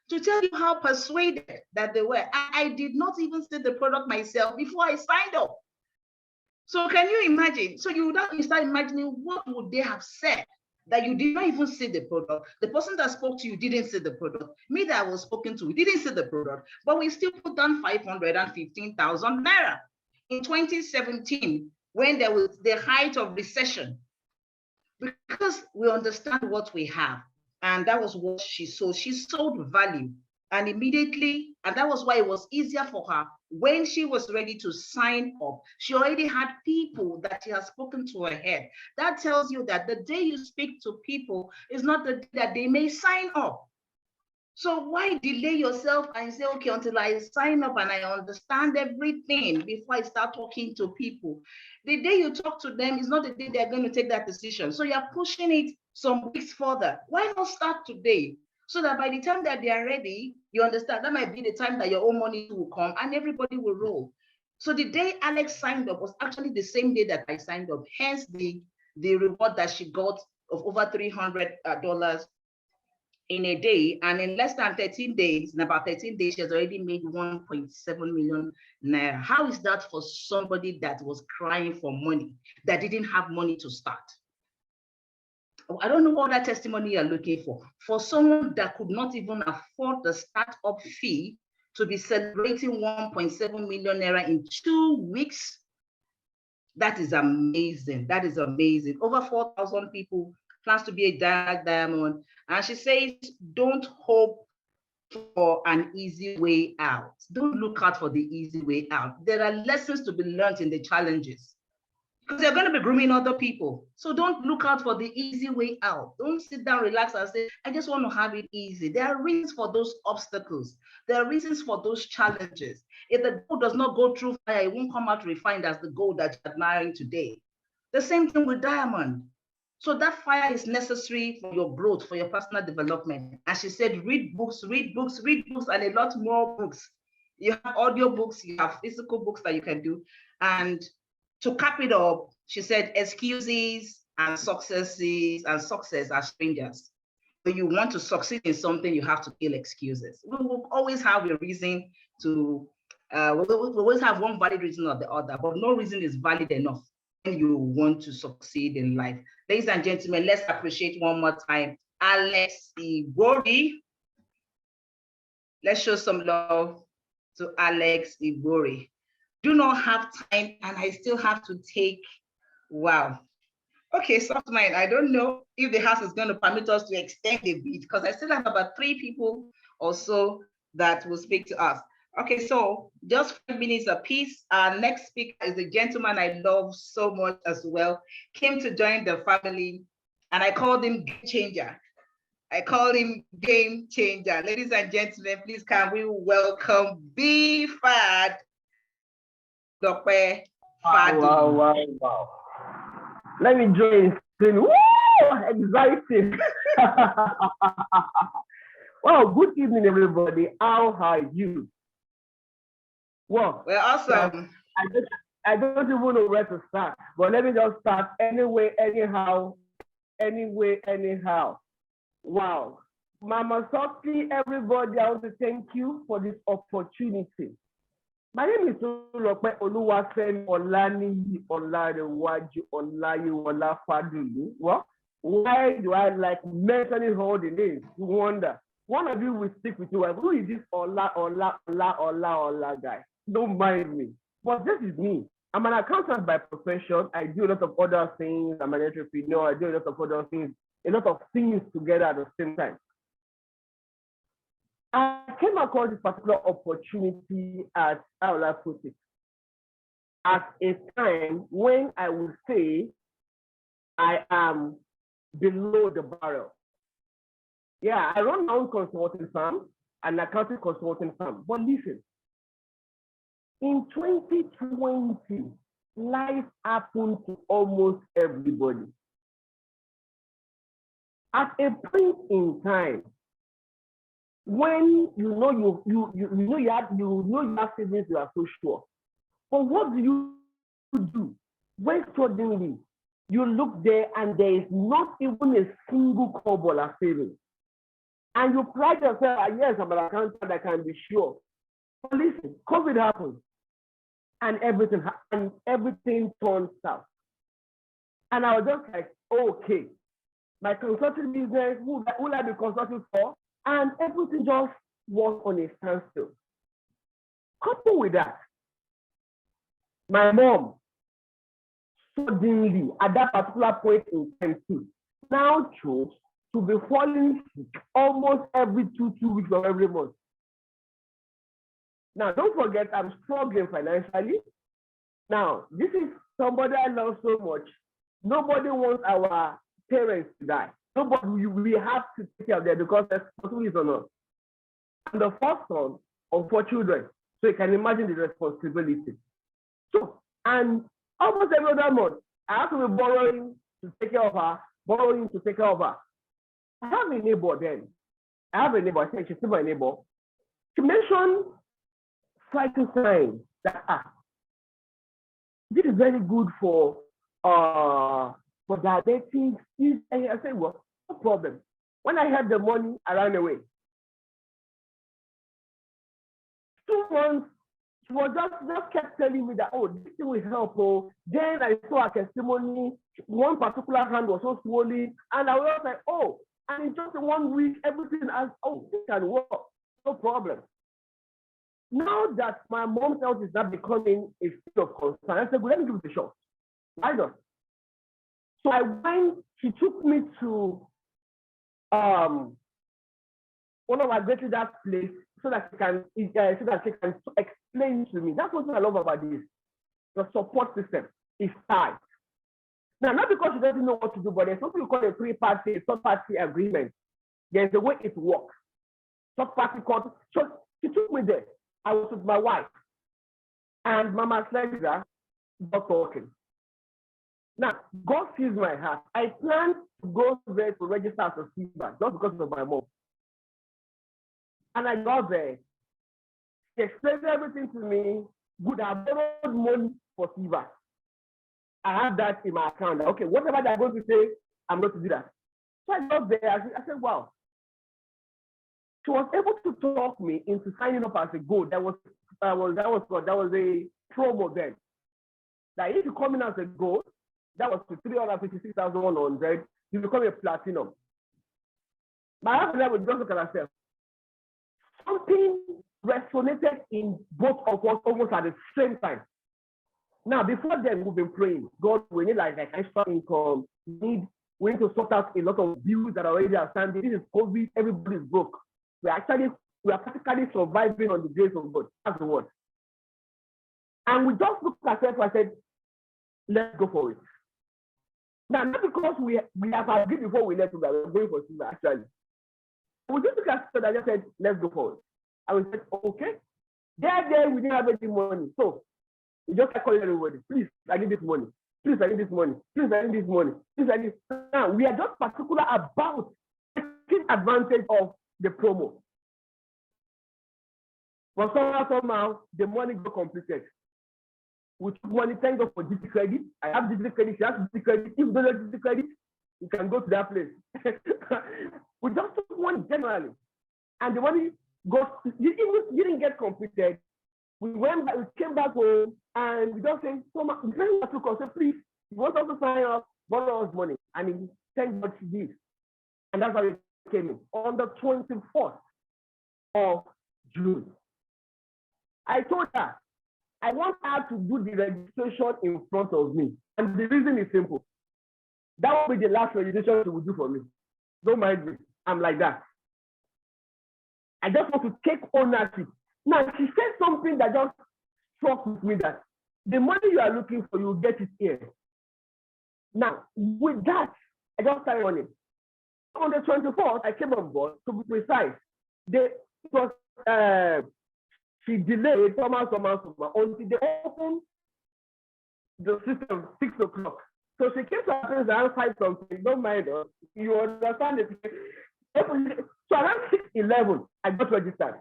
to tell you how persuaded that they were. I did not even see the product myself before I signed up. So can you imagine? So you start imagining, what would they have said? That you did not even see the product. The person that spoke to you didn't see the product. Me that I was spoken to, we didn't see the product, but we still put down 515,000 naira. in 2017, when there was the height of recession, because we understand what we have. And that was what she sold. She sold value. And immediately, and that was why it was easier for her when she was ready to sign up. She already had people that she has spoken to her head. That tells you that the day you speak to people is not the day that they may sign up. So why delay yourself and say, okay, until I sign up and I understand everything before I start talking to people? The day you talk to them is not the day they're going to take that decision. So you're pushing it some weeks further. Why not start today? So that by the time that they are ready, you understand that might be the time that your own money will come and everybody will roll. So the day Alex signed up was actually the same day that I signed up. Hence the reward that she got of over $300 in a day. And in less than 13 days, in about 13 days, she has already made 1.7 million naira. How is that for somebody that was crying for money, that didn't have money to start? I don't know what that testimony you're looking for. For someone that could not even afford the startup fee to be celebrating 1.7 million naira in 2 weeks, that is amazing. That is amazing. Over 4,000 people plans to be a diamond. And she says, don't hope for an easy way out. Don't look out for the easy way out. There are lessons to be learned in the challenges, because you're going to be grooming other people. So don't look out for the easy way out. Don't sit down, relax, and say, I just want to have it easy. There are reasons for those obstacles. There are reasons for those challenges. If the gold does not go through fire, it won't come out refined as the gold that you're admiring today. The same thing with diamond. So that fire is necessary for your growth, for your personal development. As she said, read books, read books, read books, and a lot more books. You have audio books, you have physical books that you can do. And to cap it up, she said, excuses and successes and success are strangers. When you want to succeed in something, you have to kill excuses. We will always have a reason to, we always have one valid reason or the other, but no reason is valid enough when you want to succeed in life. Ladies and gentlemen, let's appreciate one more time Alex Ibori. Let's show some love to Alex Ibori. Do not have time, and I still have to take, wow. Okay, soft mind, I don't know if the house is going to permit us to extend a bit, because I still have about 3 people or so that will speak to us. Okay, so just 5 minutes apiece. Our next speaker is a gentleman I love so much as well. Came to join the family, and I called him Game Changer. I call him Game Changer. Ladies and gentlemen, please can we welcome B-Fad. Wow. Let me join. Woo! Exciting. Well, good evening, everybody. How are you? Well, we're awesome. I don't even know where to start, but let me just start anyway, anyhow. Wow. Mama Sophie, everybody, I want to thank you for this opportunity. My name is Oluwape Oluwafemi Olaniyi Olarewaju Olayiwola Fadulu. Well, why do I like mentioning all the names? You wonder. One of you will stick with you. Who is this Ola guy? Don't mind me. But this is me. I'm an accountant by profession. I do a lot of other things. I'm an entrepreneur. I do a lot of other things. A lot of things together at the same time. I came across this particular opportunity at, how will I put it, at a time when I would say I am below the barrel. Yeah, I run my own consulting firm, an accounting consulting firm. But listen, in 2020, life happened to almost everybody. At a point in time, when you know you have savings, you are so sure. But what do you do when suddenly you look there and there is not even a single kobo of savings? And you pride yourself, yes, I'm an accountant, I can be sure. But listen, COVID happened and everything turned south. And I was just like, okay, my consulting business, who will I be consulting for? And everything just was on a standstill. Coupled with that, My mom suddenly, at that particular point in time too, now chose to be falling sick almost every two weeks of every month. Now, don't forget, I'm struggling financially. Now, this is somebody I love so much. Nobody wants our parents to die. Nobody, we have to take care of them because there's responsibility on us. I'm the first son of 4 children, so you can imagine the responsibility. So, and almost every other month, I have to be borrowing to take care of her, borrowing to take care of her. I have a neighbor then. I have a neighbor, I think she's still my neighbor. She mentioned Phytoscience that this is very good for diabetes. And I said, well, no problem. When I had the money, I ran away. 2 months, she was just kept telling me that, oh, this thing will help. Oh, then I saw a testimony. One particular hand was so swollen, and I was like, oh, and in just 1 week, everything has, oh, this can work, no problem. Now that my mom's health is not becoming a state of concern, I said, well, let me give it a shot. Why not? So I went, she took me to one of our great leaders' place so that she can explain to me. That's what I love about this. The support system is tight. Now, not because she doesn't know what to do, but there's something we call a third-party agreement. There's a way it works. Third-party court. So she took me there. I was with my wife, and Mama Slender was talking. Now, God sees my heart. I planned to go there to register as a fever just because of my mom. And I got there. She explained everything to me. Would have borrowed money for fever. I have that in my account. Okay, whatever they're going to say, I'm going to do that. So I got there. I said, wow. She was able to talk me into signing up as a gold. That was a promo then. That if you come in as a gold, that was to 356,100. You become a platinum. My husband and I would just look at ourselves. Something resonated in both of us almost at the same time. Now, before then, we've been praying. God, we need like extra income. We need to sort out a lot of bills that are already outstanding. This is COVID. Everybody's broke. We are practically surviving on the grace of God. That's the word. And we just looked at ourselves and said, let's go for it. Now, not because we have agreed before we left, we are going for silver, actually. We just looked at ourselves and just said, let's go for it. And we said, okay. There, we didn't have any money. So we just calling everybody, please, I need this money. Please, I need this money. Please, I need this money. Please, I need. Now, we are just particular about taking advantage of the promo. But somehow, the money got completed. We took money, thank God for GT credit. I have GT credit, she has GT credit. If you don't have GT credit, you can go to that place. We just took money generally. And the money didn't get completed. We went back, we came back home, and we just said, the person that took us said, please, you want us to sign up, borrow us money. And he thank God she did. And that's how it came in. On the 24th of June, I told her, I want her to do the registration in front of me. And the reason is simple. That will be the last registration she will do for me. Don't mind me. I'm like that. I just want to take ownership. Now, she said something that just struck with me, that the money you are looking for, you will get it here. Now, with that, I just started on it. On the 24th, I came on board, to be precise. She delayed until they opened the system 6 o'clock. So she came to her place around 5 something. Don't mind us. You understand it. So around 6:11, I got registered.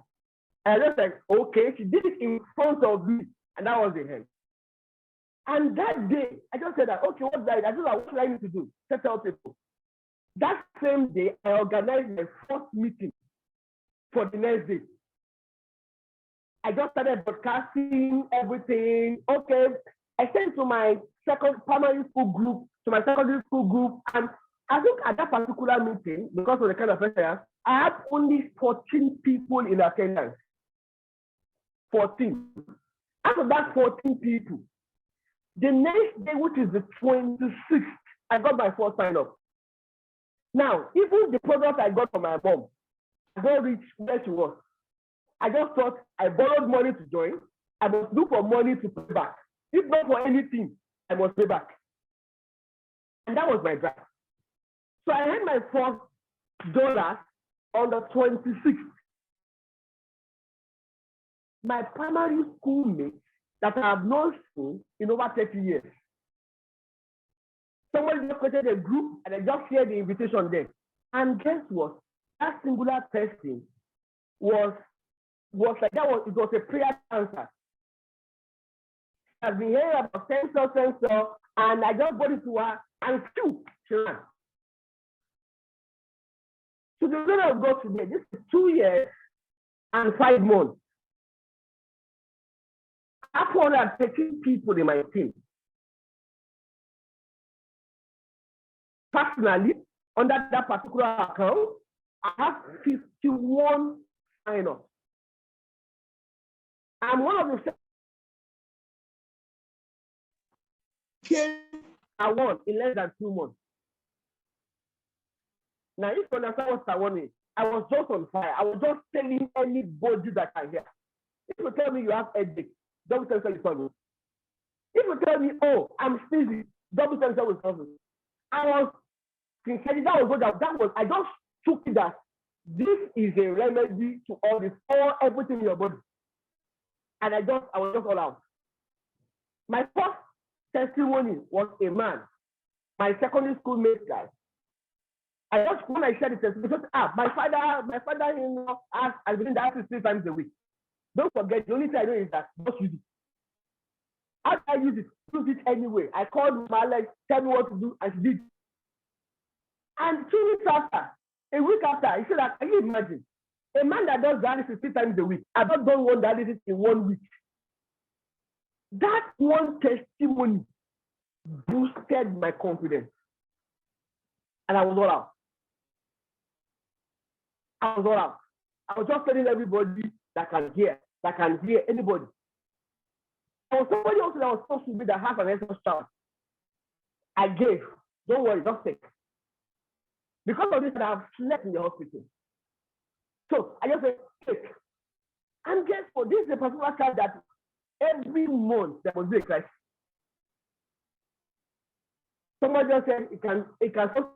And I just like, okay, she did it in front of me, and that was the end. And that day, I just said that, okay, what's that? I just like, what should I need to do? Tell people. That same day, I organized my first meeting for the next day. I just started broadcasting everything. Okay, I sent to my primary school group, to my secondary school group, and I think at that particular meeting, because of the kind of pressure, I had only 14 people in attendance. 14. Out of that 14 people, The next day, which is the 26th, I got my first sign up. Now, even the product I got from my mom, I don't reach where she was. I just thought I borrowed money to join. I must look for money to pay back. If not for anything, I must pay back. And that was my drive. So I had my first dollar on the 26th. My primary school mates that I have known in over 30 years. Somebody just created a group and I just shared the invitation there. And guess what? That singular person was like it was a prayer answer. I've been hearing about sensor, and I just got it to her and she ran. So the reason I've got today, this is 2 years and 5 months. I have 413 people in my team. Personally, under that particular account, I have 51 sign-ups. I'm one of the I won in less than 2 months. Now, if you understand what I wanted, I was just on fire. I was just telling anybody that I hear. If you tell me you have headache, double sensor is coming. If you tell me, oh, I'm sneezing, double sensor is coming. I just took it that this is a remedy to all this, everything in your body. And I was just all out. My first testimony was a man, my secondary school mate guy. When I shared the testimony, my father has been in the office 3 times a week. Don't forget, the only thing I know is that just use it. How do I use it? Use it anyway. I called my Alex, tell me what to do, and she did. And 2 weeks after, a week after, he said that, can you imagine? A man that does dialysis 3 times a week, I've not done one dialysis in 1 week. That one testimony boosted my confidence. And I was all out. I was just telling everybody that can hear anybody. There was somebody else that was supposed to be that has an extra child. I gave. Don't worry, just take. Because of this, I have slept in the hospital. So I just said, take. And guess what? This is a particular child that every month there must be a crisis. Somebody just said it can a crisis.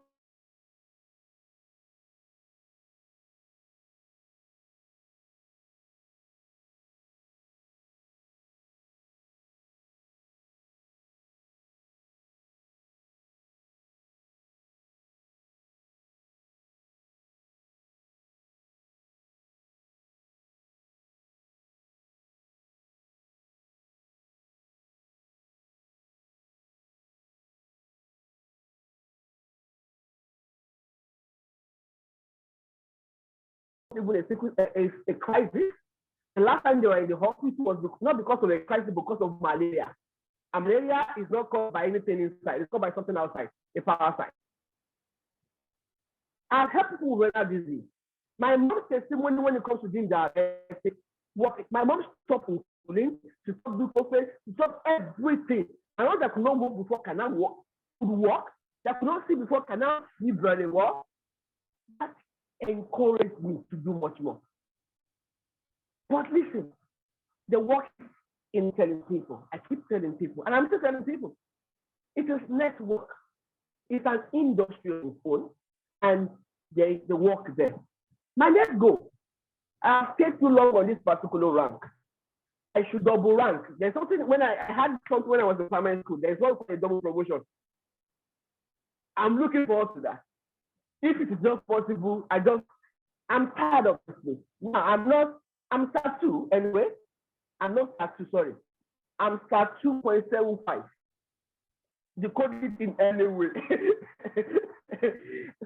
The last time they were in the hospital was not because of a crisis, because of malaria. And malaria is not caused by anything inside, it's caused by something outside, a parasite. I've helped people with that disease. My mom's testimony when it comes to ginger, my mom stopped insulin, she stopped glucose, she stopped everything. And all that could not move before cannot walk, that could not see before cannot see very well. That encouraged me to do much more. But listen, the work in telling people, I keep telling people, and I'm still telling people, it is network. It's an industry on its own, and there is the work there. My next goal, I've stayed too long on this particular rank. I should double rank. There's something when I had something when I was in primary school. There's one for a double promotion. I'm looking forward to that. If it is not possible, I'm tired of this. Now I'm star 2 anyway. I'm not star 2, sorry. I'm star 2.75. Decode it in any way.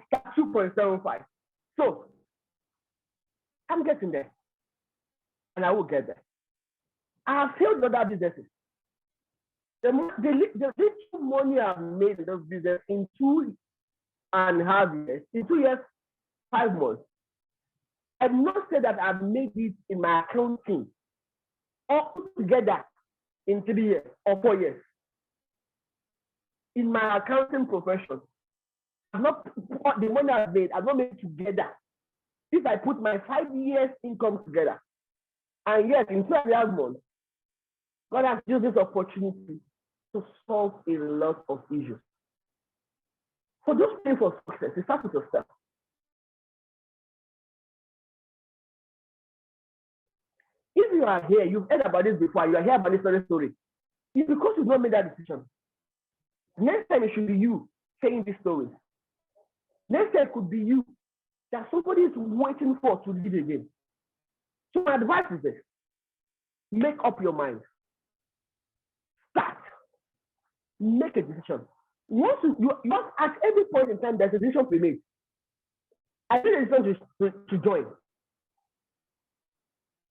Star 2.75. So I'm getting there. And I will get there. I have failed other businesses. The little money I've made in those businesses in 2.5 years, in 2 years, 5 months, I've not said that I've made it in my accounting all together in 3 years or 4 years. in my accounting profession, I've not put the money I've not made together. If I put my 5 years income together, and yet in 12 months, God has used this opportunity to solve a lot of issues. So just pray for success. It starts with yourself. If you are here, you've heard about this before, you are here about this story. It's because you've not made that decision. Next time it should be you saying this story. Next time it could be you that somebody is waiting for to lead again. So my advice is this: make up your mind. Start. Make a decision. Once you at every point in time, there's a decision to be made. I made a decision to join.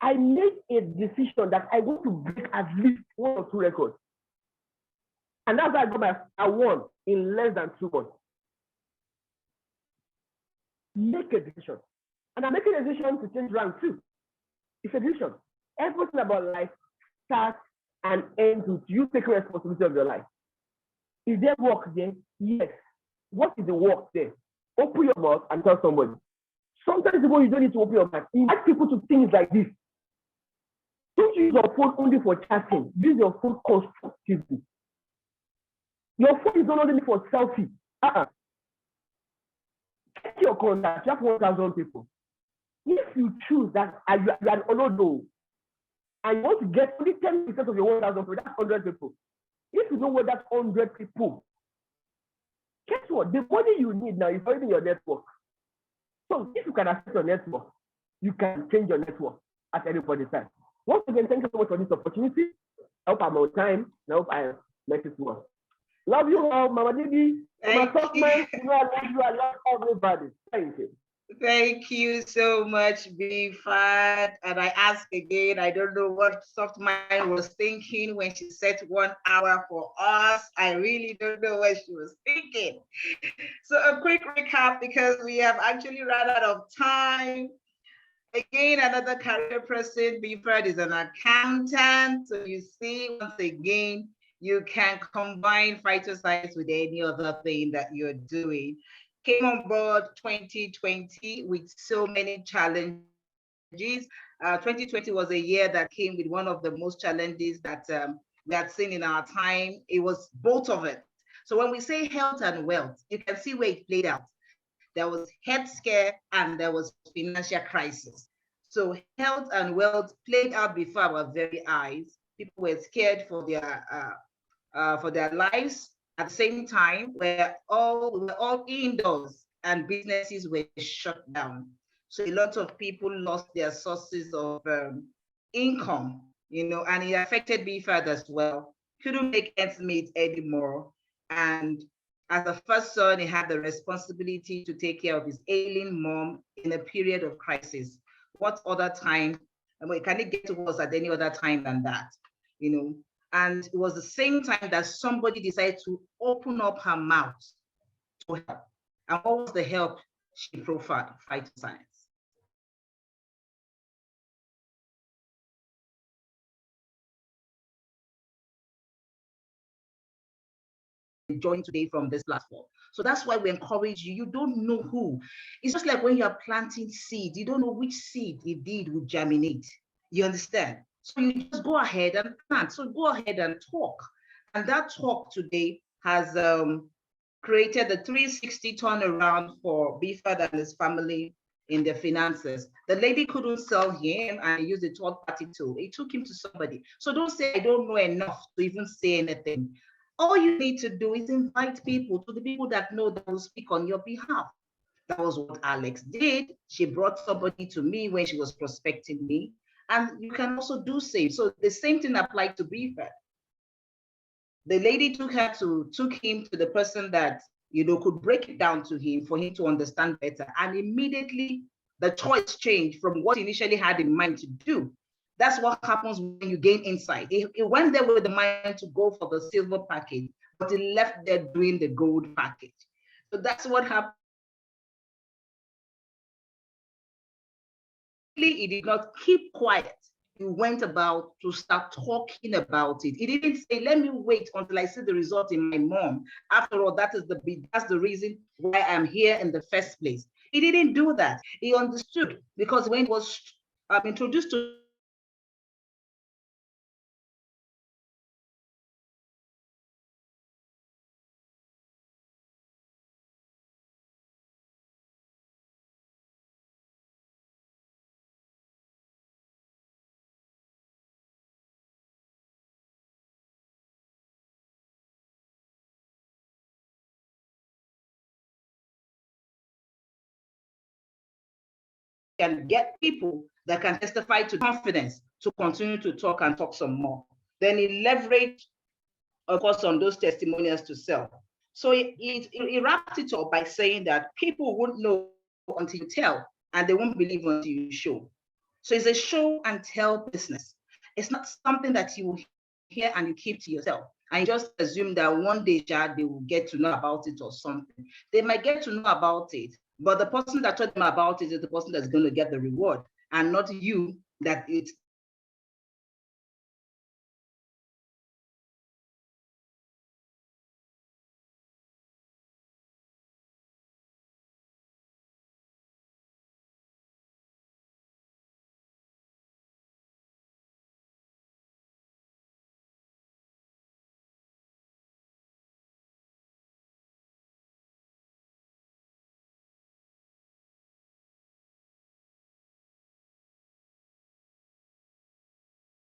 I made a decision that I want to break at least 1 or 2 records. And that's why I got I won in less than 2 months. Make a decision. And I'm making a decision to change rank too. It's a decision. Everything about life starts and ends with you taking responsibility of your life. Is there work there? Yes. What is the work there? Open your mouth and tell somebody. Sometimes you don't need to open your mouth. Invite people to things like this. Don't use your phone only for chatting. Use your phone constructively. Your phone is not only for selfie. Check your contact. You have 1,000 people. If you choose that you are an Olodo and you want to get only 10% of your 1,000 people, that's 100 people. If you know what that's 100 people, guess what? The money you need now is already in your network. So if you can access your network, you can change your network at any point in time. Once again, thank you so much for this opportunity. I hope I'm on time. I hope I make it well. Love you all, Mama Didi. Mama Softman, I love everybody. Thank you. Thank you so much, Bifad. And I ask again, I don't know what Softman was thinking when she set 1 hour for us. I really don't know what she was thinking. So a quick recap, because we have actually run out of time. Again, another career person, Bifad is an accountant. So you see, once again, you can combine phytoscience with any other thing that you're doing. Came on board 2020 with so many challenges. 2020 was a year that came with one of the most challenges that we had seen in our time. It was both of it. So when we say health and wealth, you can see where it played out. There was health scare and there was financial crisis. So health and wealth played out before our very eyes. People were scared for their lives. At the same time, we were all indoors and businesses were shut down. So a lot of people lost their sources of income, and it affected BFAD as well. Couldn't make ends meet anymore. And as a first son, he had the responsibility to take care of his ailing mom in a period of crisis. What other time? Can it get worse at any other time than that? And it was the same time that somebody decided to open up her mouth to help. And what was the help she proffered? Phytoscience. Join today from this platform. So that's why we encourage you. You don't know who. It's just like when you are planting seed, you don't know which seed indeed will germinate. You understand? So you just go ahead and plant. So go ahead and talk. And that talk today has created the 360 turnaround for Bifad and his family in their finances. The lady couldn't sell him and he used a third-party tool. It took him to somebody. So don't say, I don't know enough to even say anything. All you need to do is invite people, to the people that know that will speak on your behalf. That was what Alex did. She brought somebody to me when she was prospecting me. And you can also do same. So the same thing applied to Bifad. The lady took him to the person that could break it down to him for him to understand better. And immediately the choice changed from what he initially had in mind to do. That's what happens when you gain insight. He went there with the mind to go for the silver package, but he left there doing the gold package. So that's what happened. He did not keep quiet. went about to start talking about it. He didn't say, let me wait until I see the result in my mom. After all, that's the reason why I'm here in the first place. He didn't do that. He understood, because when he was introduced to can get people that can testify to confidence to continue to talk and talk some more. Then he leveraged, of course, on those testimonials to sell. So he wrapped it up by saying that people won't know until you tell, and they won't believe until you show. So it's a show and tell business. It's not something that you hear and you keep to yourself and just assume that one day they will get to know about it or something. They might get to know about it, but the person that told them about it is the person that's going to get the reward, and not you that